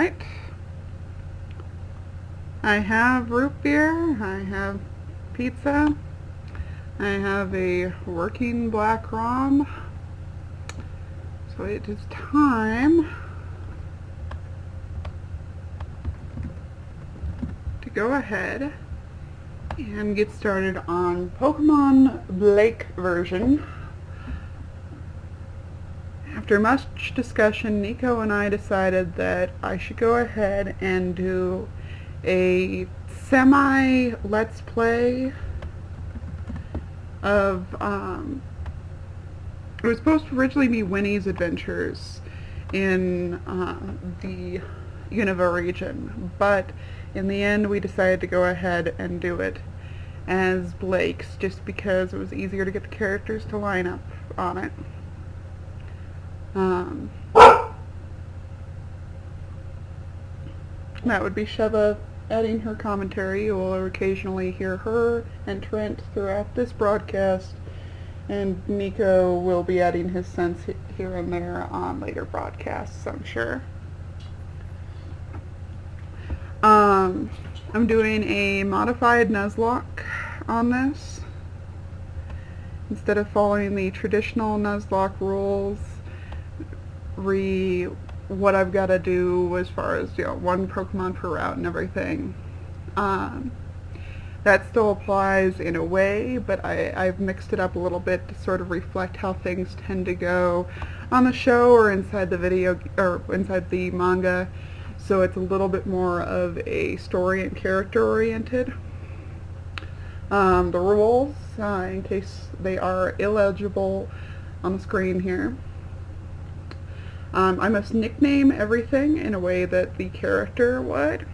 Alright. I have root beer, I have pizza, I have a working black rum. So it is time to go ahead and get started on Pokemon Blake version. After much discussion, Nico and I decided that I should go ahead and do a semi-let's play of, it was supposed to originally be Winnie's Adventures in the Unova region, but in the end we decided to go ahead and do it as Blake's, just because it was easier to get the characters to line up on it. That would be Sheva adding her commentary. You will occasionally hear her and Trent throughout this broadcast, and Nico will be adding his sense here and there on later broadcasts, I'm sure. I'm doing a modified Nuzlocke on this. Instead of following the traditional Nuzlocke rules, what I've got to do as far as, one Pokemon per route and everything. That still applies in a way, but I've mixed it up a little bit to sort of reflect how things tend to go on the show or inside the video, or inside the manga, so it's a little bit more of a story and character oriented. The rules, in case they are illegible on the screen here. I must nickname everything in a way that the character would.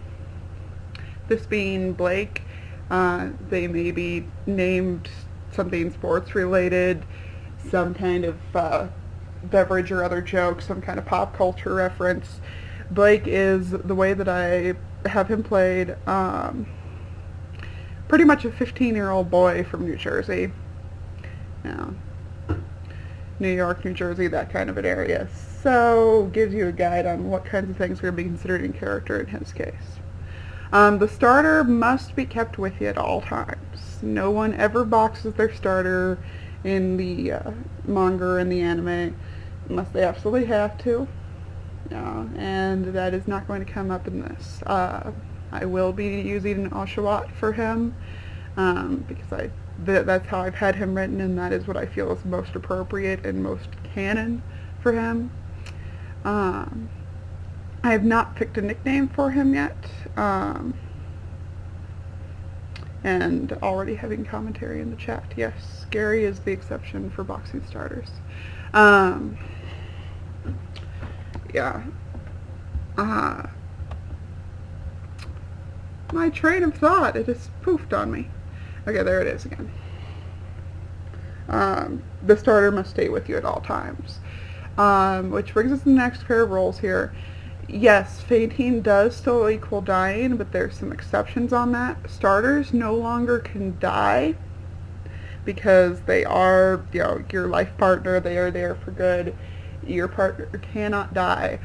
This being Blake, they may be named something sports related, some kind of beverage or other joke, some kind of pop culture reference. Blake is, the way that I have him played, pretty much a 15-year-old boy from New Jersey. New York, New Jersey, that kind of an area. So, gives you a guide on what kinds of things are going to be considered in character in his case. The starter must be kept with you at all times. No one ever boxes their starter in the manga or in the anime unless they absolutely have to. And that is not going to come up in this. I will be using an Oshawott for him, because that's how I've had him written, and that is what I feel is most appropriate and most canon for him. I have not picked a nickname for him yet, and already having commentary in the chat. Yes, Gary is the exception for boxing starters. Yeah. My train of thought, it has poofed on me. Okay, there it is again. The starter must stay with you at all times. Which brings us to the next pair of rules here. Yes, fainting does still equal dying, but there's some exceptions on that. Starters no longer can die because they are, your life partner. They are there for good. Your partner cannot die,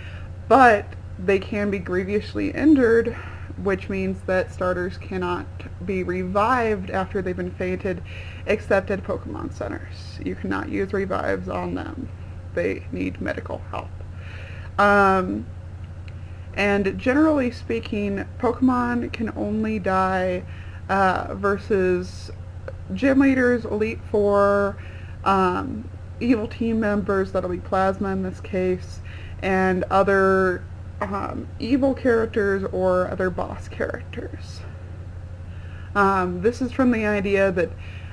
but they can be grievously injured, which means that starters cannot be revived after they've been fainted, except at Pokemon centers. You cannot use revives on them. They need medical help. And generally speaking, Pokemon can only die versus gym leaders, Elite Four, evil team members, that'll be Plasma in this case, and other evil characters or other boss characters. This is from the idea that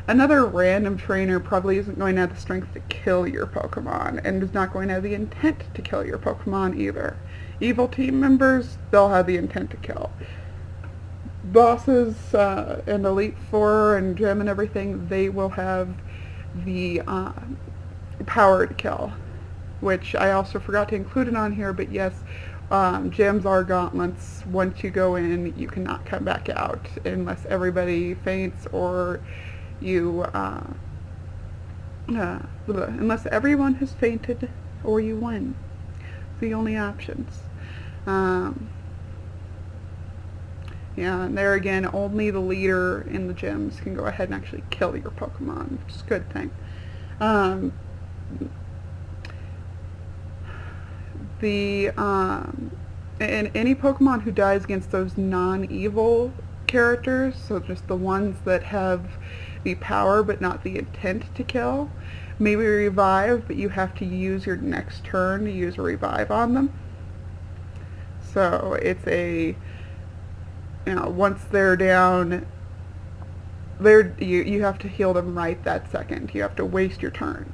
another random trainer probably isn't going to have the strength to kill your Pokemon, and is not going to have the intent to kill your Pokemon either. Evil team members, they'll have the intent to kill. Bosses and Elite Four and Gym and everything, they will have the power to kill, which I also forgot to include it on here, but yes, gyms are gauntlets. Once you go in, you cannot come back out unless everybody faints or you, unless everyone has fainted or you win. The only options. Yeah, and there again, only the leader in the gyms can go ahead and actually kill your Pokemon, which is a good thing. Um, and any Pokemon who dies against those non-evil characters, so just the ones that have the power but not the intent to kill, may be revived, but you have to use your next turn to use a revive on them. So it's once they're down, you have to heal them right that second. You have to waste your turn.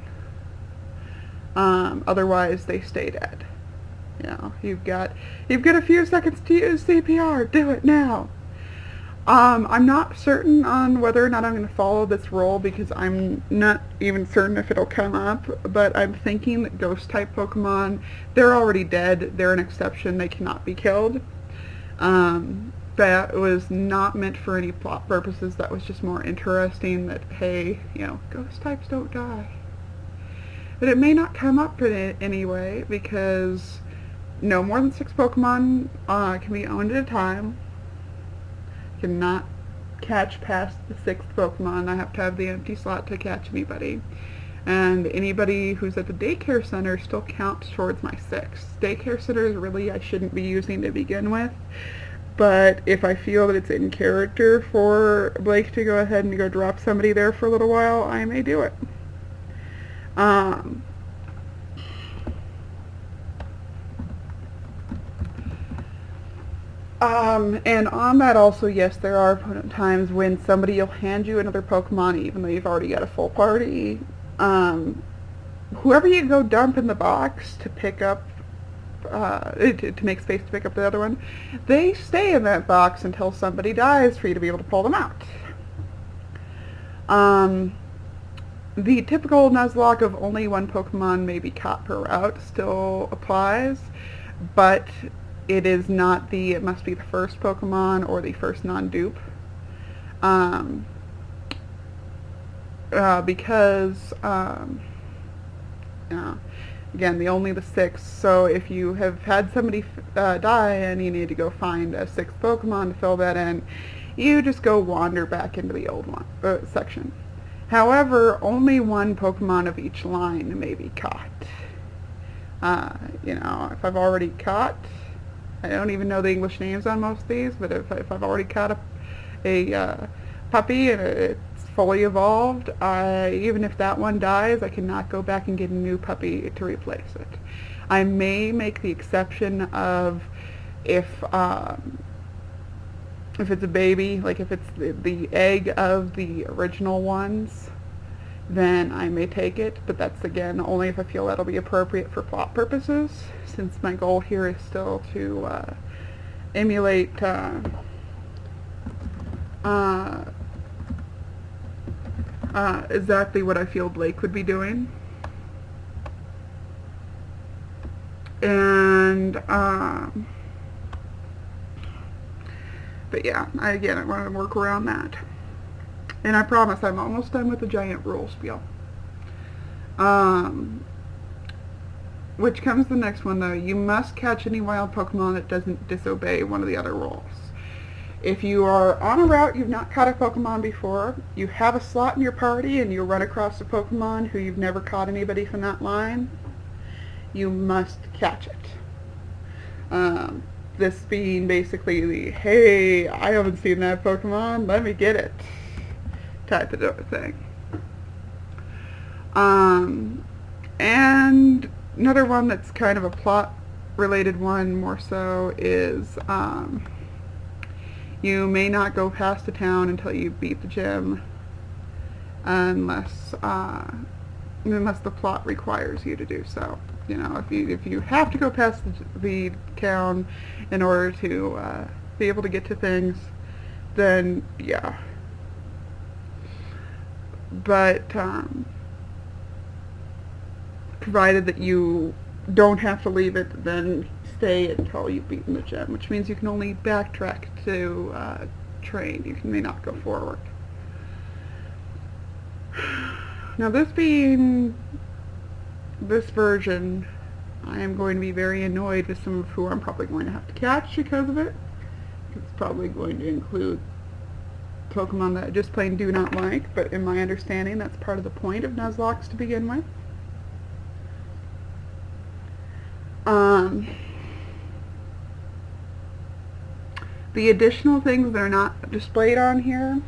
Otherwise, they stay dead. You've got a few seconds to use CPR. Do it now. I'm not certain on whether or not I'm going to follow this rule because I'm not even certain if it'll come up, but I'm thinking that ghost-type Pokemon, they're already dead. They're an exception. They cannot be killed. That was not meant for any plot purposes. That was just more interesting that, hey, ghost types don't die. But it may not come up in it anyway because no more than 6 Pokemon can be owned at a time. Cannot catch past the 6th Pokemon. I have to have the empty slot to catch anybody. And anybody who's at the daycare center still counts towards my 6. Daycare centers really I shouldn't be using to begin with. But if I feel that it's in character for Blake to go ahead and go drop somebody there for a little while, I may do it. And on that also, yes, there are times when somebody will hand you another Pokemon even though you've already got a full party. Whoever you go dump in the box to pick up, to make space to pick up the other one, they stay in that box until somebody dies for you to be able to pull them out. The typical Nuzlocke of only one Pokemon may be caught per route still applies, but it is not it must be the first Pokemon or the first non-dupe. Because, again, only the 6, so if you have had somebody die and you need to go find a 6th Pokemon to fill that in, you just go wander back into the old one section. However, only one Pokemon of each line may be caught. If I've already caught, I don't even know the English names on most of these, but if I've already caught a puppy and it's fully evolved, even if that one dies, I cannot go back and get a new puppy to replace it. I may make the exception of if it's a baby, like if it's the egg of the original ones, then I may take it, but that's again only if I feel that'll be appropriate for plot purposes, since my goal here is still to emulate exactly what I feel Blake would be doing. And but yeah, I want to work around that. And I promise I'm almost done with the giant rule spiel. Which comes the next one though. You must catch any wild Pokemon that doesn't disobey one of the other rules. If you are on a route you've not caught a Pokemon before, you have a slot in your party and you run across a Pokemon who you've never caught anybody from that line, you must catch it. This being basically the, hey, I haven't seen that Pokemon, let me get it type of thing. And another one that's kind of a plot related one more so is you may not go past the town until you beat the gym unless the plot requires you to do so. If you have to go past the town in order to be able to get to things, then yeah. But provided that you don't have to leave it, then stay until you've beaten the gym, which means you can only backtrack to train. You may not go forward. Now this version, I am going to be very annoyed with some of who I'm probably going to have to catch because of it. it's probably going to include Pokemon that I just plain do not like, but in my understanding that's part of the point of Nuzlocke to begin with. The additional things that are not displayed on here,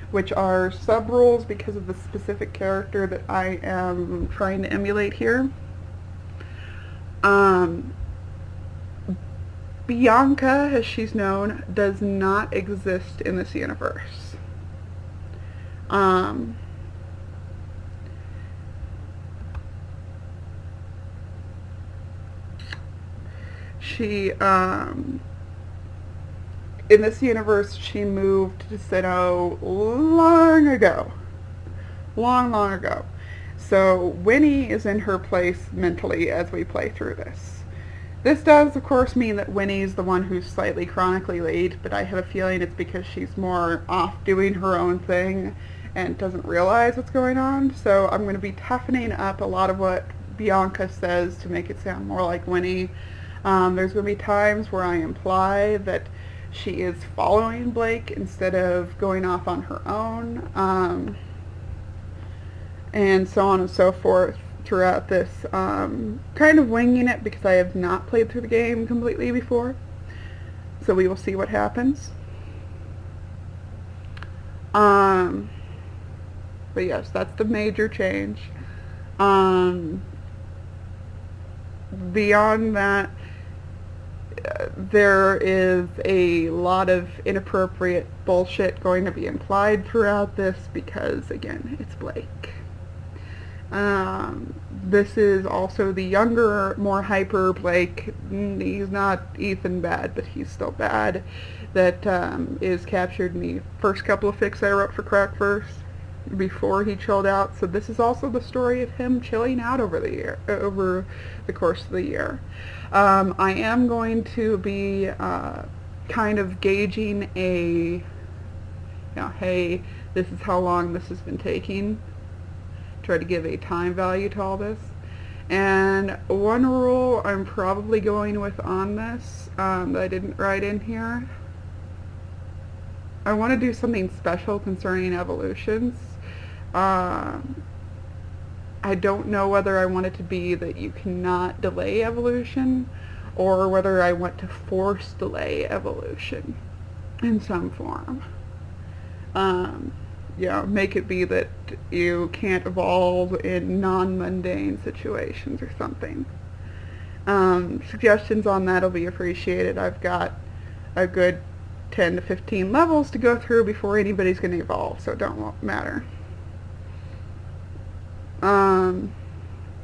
which are sub-rules because of the specific character that I am trying to emulate here. Bianca, as she's known, does not exist in this universe. She, in this universe, she moved to Sinnoh long ago. Long ago. So Winnie is in her place mentally as we play through this. This does, of course, mean that Winnie's the one who's slightly chronically late, but I have a feeling it's because she's more off doing her own thing and doesn't realize what's going on. So I'm going to be toughening up a lot of what Bianca says to make it sound more like Winnie. There's going to be times where I imply that she is following Blake instead of going off on her own, and so on and so forth throughout this. Kind of winging it because I have not played through the game completely before, so we will see what happens. But yes, that's the major change. Beyond that, there is a lot of inappropriate bullshit going to be implied throughout this because, again, it's Blake. This is also the younger, more hyper Blake. He's not Ethan bad, but he's still bad. That is captured in the first couple of fics I wrote for Crackverse before he chilled out. So this is also the story of him chilling out over the course of the year. I am going to be kind of gauging hey, this is how long this has been taking. Try to give a time value to all this. And one rule I'm probably going with on this that I didn't write in here. I want to do something special concerning evolutions. I don't know whether I want it to be that you cannot delay evolution or whether I want to force delay evolution in some form. Make it be that you can't evolve in non-mundane situations or something. Suggestions on that will be appreciated. I've got a good 10 to 15 levels to go through before anybody's going to evolve, so it don't matter.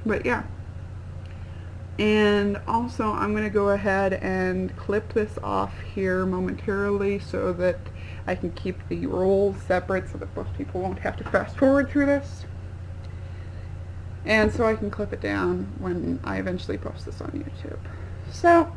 But yeah. And also I'm going to go ahead and clip this off here momentarily so that I can keep the roles separate so that most people won't have to fast forward through this. And so I can clip it down when I eventually post this on YouTube. So